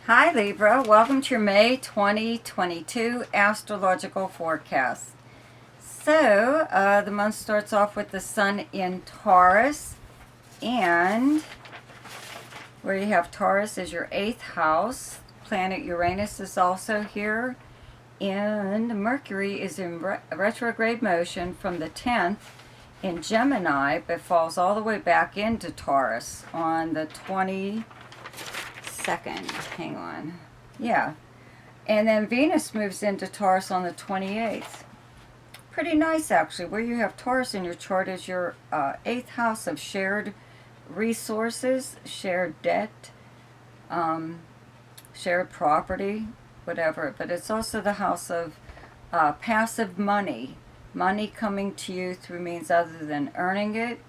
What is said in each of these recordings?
Hi Libra, welcome to your May 2022 Astrological forecast. So, the month starts off with the Sun in Taurus, and where you have Taurus is your 8th house. Planet Uranus is also here, and Mercury is in retrograde motion from the 10th in Gemini, but falls all the way back into Taurus on the 22nd. Hang on. Yeah. And then Venus moves into Taurus on the 28th. Pretty nice, actually. Where you have Taurus in your chart is your 8th house of shared resources, shared debt, shared property, whatever. But it's also the house of passive money. Money coming to you through means other than earning it,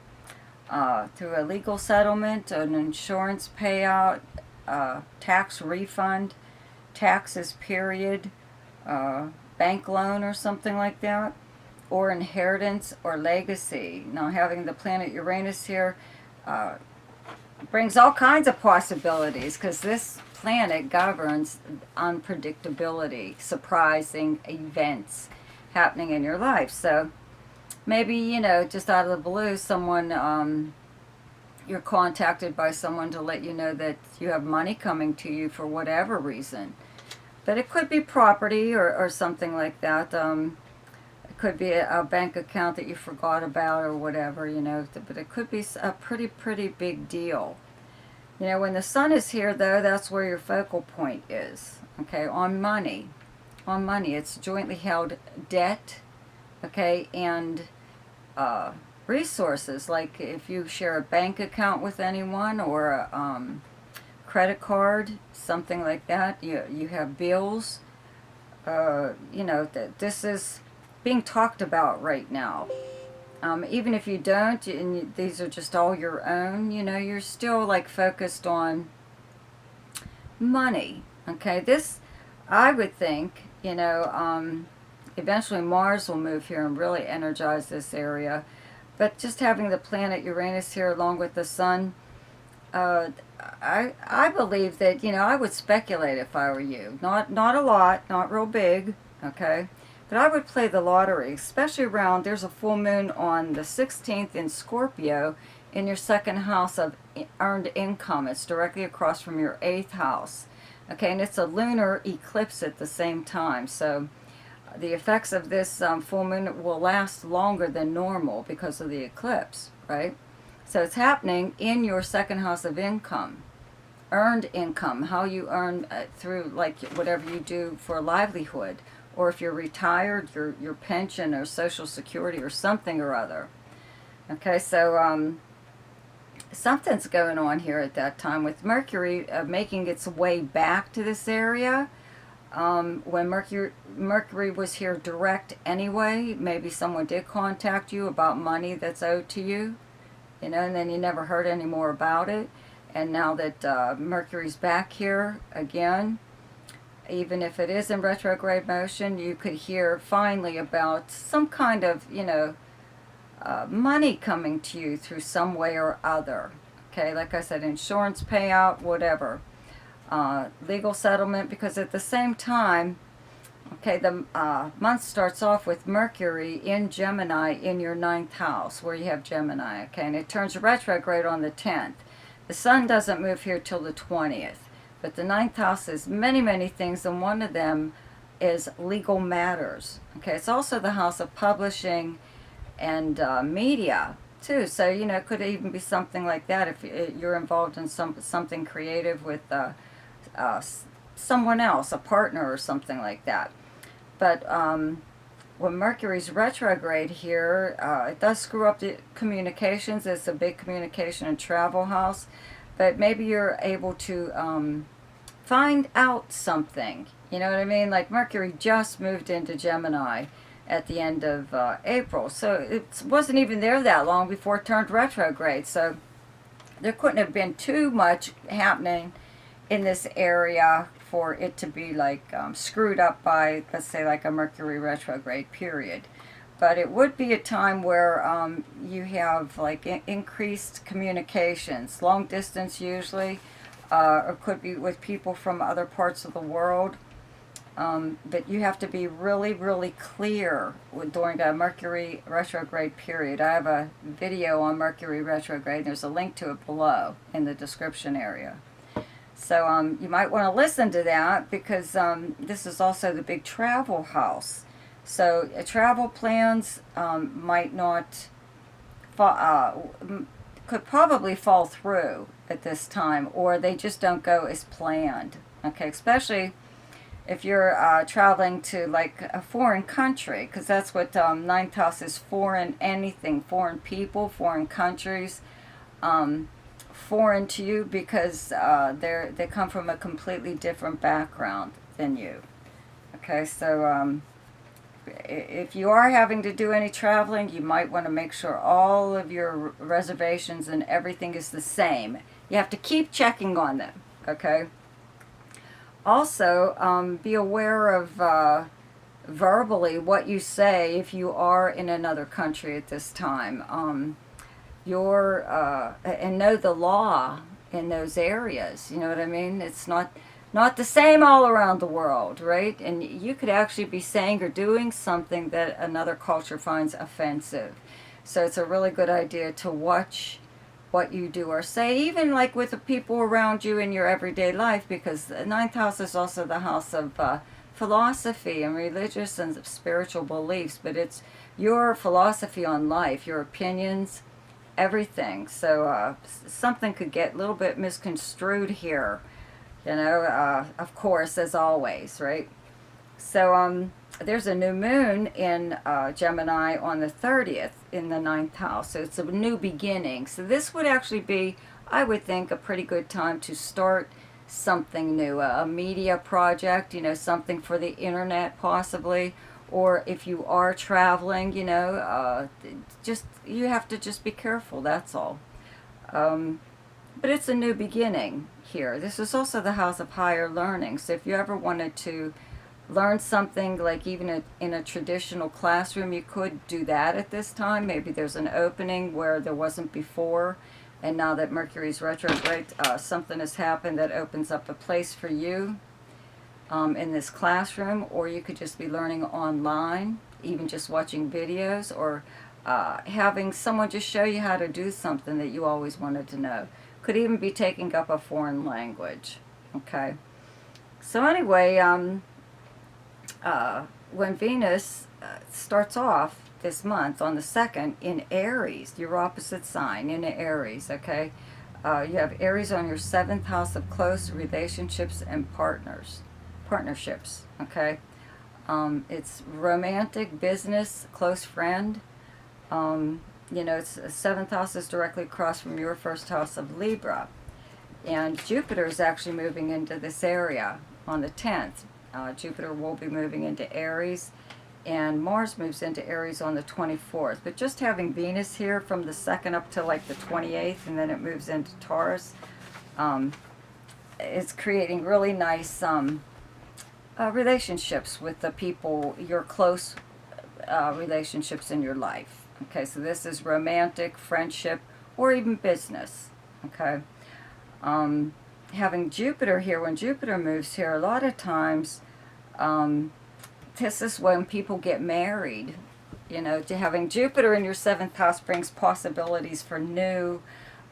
through a legal settlement, an insurance payout, tax refund, taxes period, bank loan or something like that, or inheritance or legacy. Now, having the planet Uranus here brings all kinds of possibilities, because this planet governs unpredictability, surprising events happening in your life. So maybe, just out of the blue, someone, you're contacted by someone to let you know that you have money coming to you for whatever reason. But it could be property or something like that. It could be a bank account that you forgot about or whatever, but it could be a pretty big deal. When the Sun is here, though, that's where your focal point is, okay, on money. On money. It's jointly held debt, okay, and resources, like if you share a bank account with anyone or a credit card, something like that. You have bills. That this is being talked about right now. Even if you don't, and these are just all your own, you're still like focused on money. Okay, this, I would think, eventually Mars will move here and really energize this area. But just having the planet Uranus here along with the Sun, I believe that, I would speculate if I were you. Not a lot, not real big, okay? But I would play the lottery, especially around, there's a full moon on the 16th in Scorpio in your 2nd house of earned income. It's directly across from your 8th house. Okay, and it's a lunar eclipse at the same time. So the effects of this full moon will last longer than normal because of the eclipse, right? So it's happening in your 2nd house of income, earned income, how you earn through like whatever you do for a livelihood, or if you're retired, your pension or Social Security or something or other. Okay, so something's going on here at that time with Mercury making its way back to this area. When Mercury was here direct anyway, maybe someone did contact you about money that's owed to you, and then you never heard any more about it. And now that Mercury's back here again, even if it is in retrograde motion, you could hear finally about some kind of, money coming to you through some way or other. Okay, like I said, insurance payout, whatever. Legal settlement, because at the same time, okay, the month starts off with Mercury in Gemini in your 9th house, where you have Gemini, okay, and it turns retrograde on the 10th. The Sun doesn't move here till the 20th, but the 9th house is many things, and one of them is legal matters. Okay, it's also the house of publishing and media too. So it could even be something like that if you're involved in something creative with someone else, a partner or something like that. But when Mercury's retrograde here, it does screw up the communications. It's a big communication and travel house. But maybe you're able to find out something. You know what I mean? Like Mercury just moved into Gemini at the end of April. So it wasn't even there that long before it turned retrograde. So there couldn't have been too much happening in this area for it to be like screwed up by, let's say, like a Mercury retrograde period. But it would be a time where you have like increased communications, long distance usually, or could be with people from other parts of the world. But you have to be really, really clear during a Mercury retrograde period. I have a video on Mercury retrograde. There's a link to it below in the description area. So you might want to listen to that, because this is also the big travel house. So travel plans might not, could probably fall through at this time, or they just don't go as planned. Okay, especially if you're traveling to like a foreign country, because that's what ninth house is, foreign anything, foreign people, foreign countries, foreign to you, because they come from a completely different background than you. Okay, so if you are having to do any traveling, you might want to make sure all of your reservations and everything is the same. You have to keep checking on them, okay? Also, be aware of verbally what you say if you are in another country at this time. And know the law in those areas. You know what I mean? It's not the same all around the world, right? And you could actually be saying or doing something that another culture finds offensive. So it's a really good idea to watch what you do or say, even like with the people around you in your everyday life, because the ninth house is also the house of philosophy and religious and spiritual beliefs, but it's your philosophy on life, your opinions, everything. So something could get a little bit misconstrued here, you know, of course, as always, right? So there's a new moon in Gemini on the 30th in the ninth house. So it's a new beginning. So this would actually be, I would think, a pretty good time to start something new, a media project, you know, something for the internet possibly. Or if you are traveling, you know, you have to just be careful, that's all. But it's a new beginning here. This is also the house of higher learning. So if you ever wanted to learn something, like even in a traditional classroom, you could do that at this time. Maybe there's an opening where there wasn't before, and now that Mercury's retrograde, something has happened that opens up a place for you in this classroom. Or you could just be learning online, even just watching videos, or having someone just show you how to do something that you always wanted to know. Could even be taking up a foreign language. Okay. So anyway, when Venus starts off this month on the 2nd in Aries, your opposite sign in Aries, okay? You have Aries on your 7th house of close relationships and partnerships, okay? It's romantic, business, close friend. You know, it's 7th house is directly across from your 1st house of Libra. And Jupiter is actually moving into this area on the 10th. Jupiter will be moving into Aries, and Mars moves into Aries on the 24th. But just having Venus here from the 2nd up to like the 28th, and then it moves into Taurus, it's creating really nice relationships with the people, your close relationships in your life. Okay, so this is romantic, friendship, or even business. Okay. Having Jupiter here, when Jupiter moves here, a lot of times, this is when people get married. You know, having Jupiter in your 7th house brings possibilities for new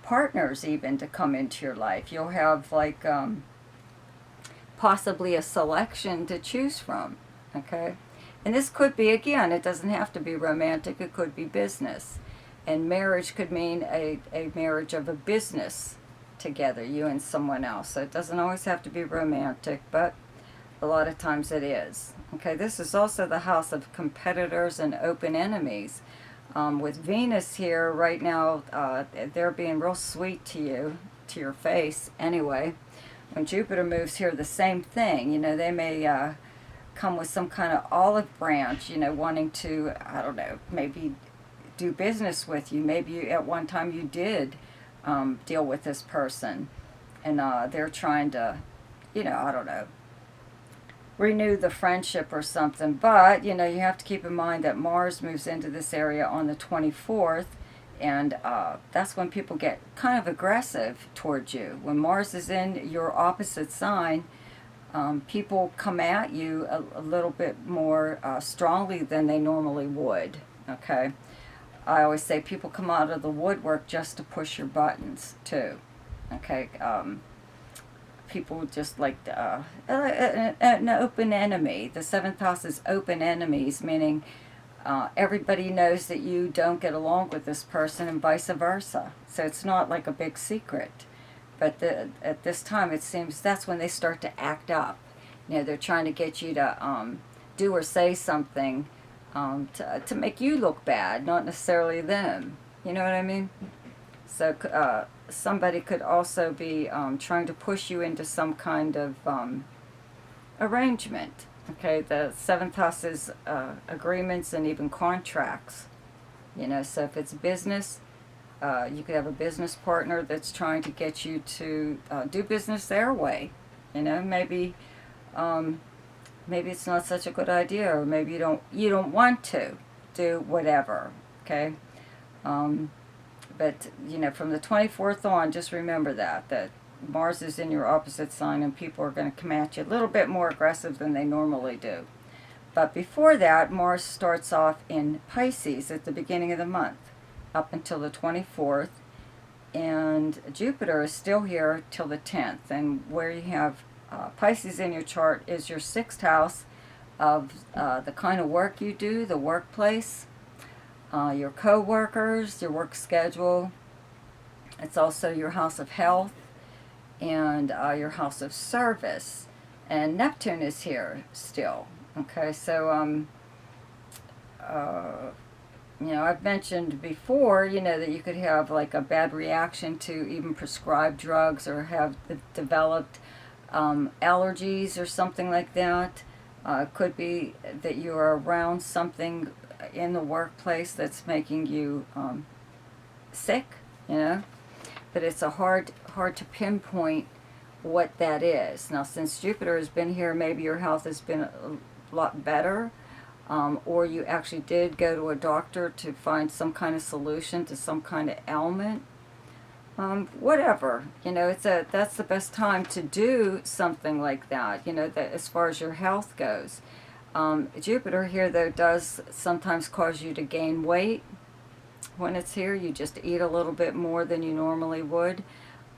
partners even to come into your life. You'll have like possibly a selection to choose from. Okay. And this could be, again, it doesn't have to be romantic, it could be business. And marriage could mean a marriage of a business together, you and someone else. So it doesn't always have to be romantic, but a lot of times it is. Okay, this is also the house of competitors and open enemies. With Venus here right now, they're being real sweet to you, to your face anyway. When Jupiter moves here, the same thing. You know, they may come with some kind of olive branch, you know, wanting to, I don't know, maybe do business with you. Maybe at one time you did deal with this person, and they're trying to, you know, I don't know, renew the friendship or something. But, you know, you have to keep in mind that Mars moves into this area on the 24th, And that's when people get kind of aggressive towards you. When Mars is in your opposite sign, people come at you a little bit more strongly than they normally would, okay? I always say people come out of the woodwork just to push your buttons, too, okay? People just like an open enemy. The 7th house is open enemies, meaning everybody knows that you don't get along with this person and vice versa. So it's not like a big secret. But at this time, it seems that's when they start to act up. You know, they're trying to get you to do or say something to make you look bad, not necessarily them. You know what I mean? So somebody could also be trying to push you into some kind of arrangement. Okay, the 7th house is agreements and even contracts. You know, so if it's business, you could have a business partner that's trying to get you to do business their way. You know, maybe it's not such a good idea, or maybe you don't want to do whatever. Okay, but you know, from the 24th on, just remember that Mars is in your opposite sign, and people are going to come at you a little bit more aggressive than they normally do. But before that, Mars starts off in Pisces at the beginning of the month, up until the 24th, and Jupiter is still here till the 10th. And where you have Pisces in your chart is your 6th house of the kind of work you do, the workplace, your co-workers, your work schedule. It's also your house of health and your house of service. And Neptune is here still. Okay, so you know, I've mentioned before, you know, that you could have like a bad reaction to even prescribed drugs, or have developed allergies or something like that. It could be that you are around something in the workplace that's making you sick, you know. But it's hard to pinpoint what that is. Now, since Jupiter has been here, maybe your health has been a lot better, or you actually did go to a doctor to find some kind of solution to some kind of ailment. Whatever, you know, that's the best time to do something like that, you know, that as far as your health goes. Jupiter here, though, does sometimes cause you to gain weight. When it's here, you just eat a little bit more than you normally would.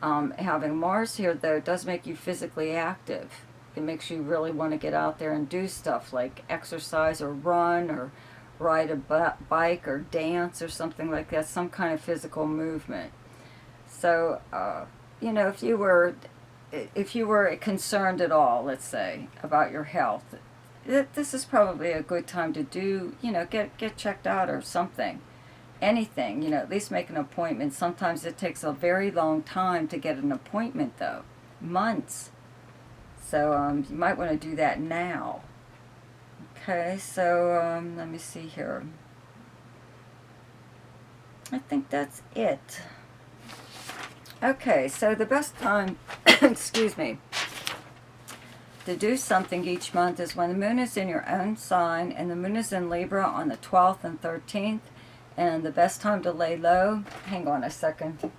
Having Mars here, though, does make you physically active. It makes you really want to get out there and do stuff like exercise or run or ride a bike or dance or something like that, some kind of physical movement. So, you know, if you were concerned at all, let's say, about your health, this is probably a good time to do, you know, get checked out or something. Anything, you know, at least make an appointment. Sometimes it takes a very long time to get an appointment, though. Months. So you might want to do that now. Okay, so let me see here. I think that's it. Okay, so the best time, excuse me, to do something each month is when the moon is in your own sign, and the moon is in Libra on the 12th and 13th. And the best time to lay low, hang on a second.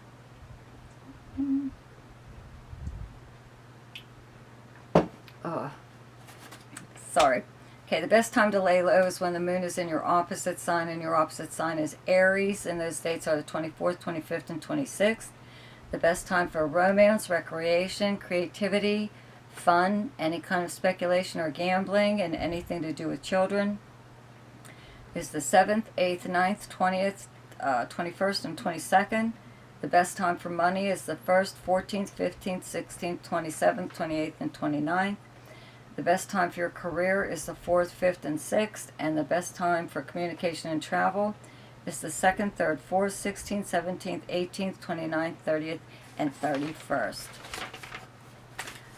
Oh, sorry. Okay, the best time to lay low is when the moon is in your opposite sign, and your opposite sign is Aries, and those dates are the 24th, 25th, and 26th. The best time for romance, recreation, creativity, fun, any kind of speculation or gambling, and anything to do with children is the 7th, 8th, 9th, 20th, 21st, and 22nd. The best time for money is the 1st, 14th, 15th, 16th, 27th, 28th, and 29th. The best time for your career is the 4th, 5th, and 6th. And the best time for communication and travel is the 2nd, 3rd, 4th, 16th, 17th, 18th, 29th, 30th, and 31st.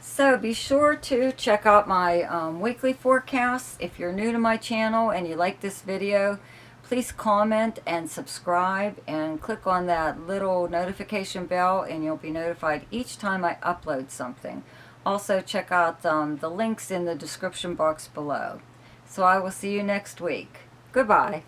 So be sure to check out my weekly forecasts. If you're new to my channel and you like this video, please comment and subscribe and click on that little notification bell, and you'll be notified each time I upload something. Also check out the links in the description box below. So I will see you next week. Goodbye.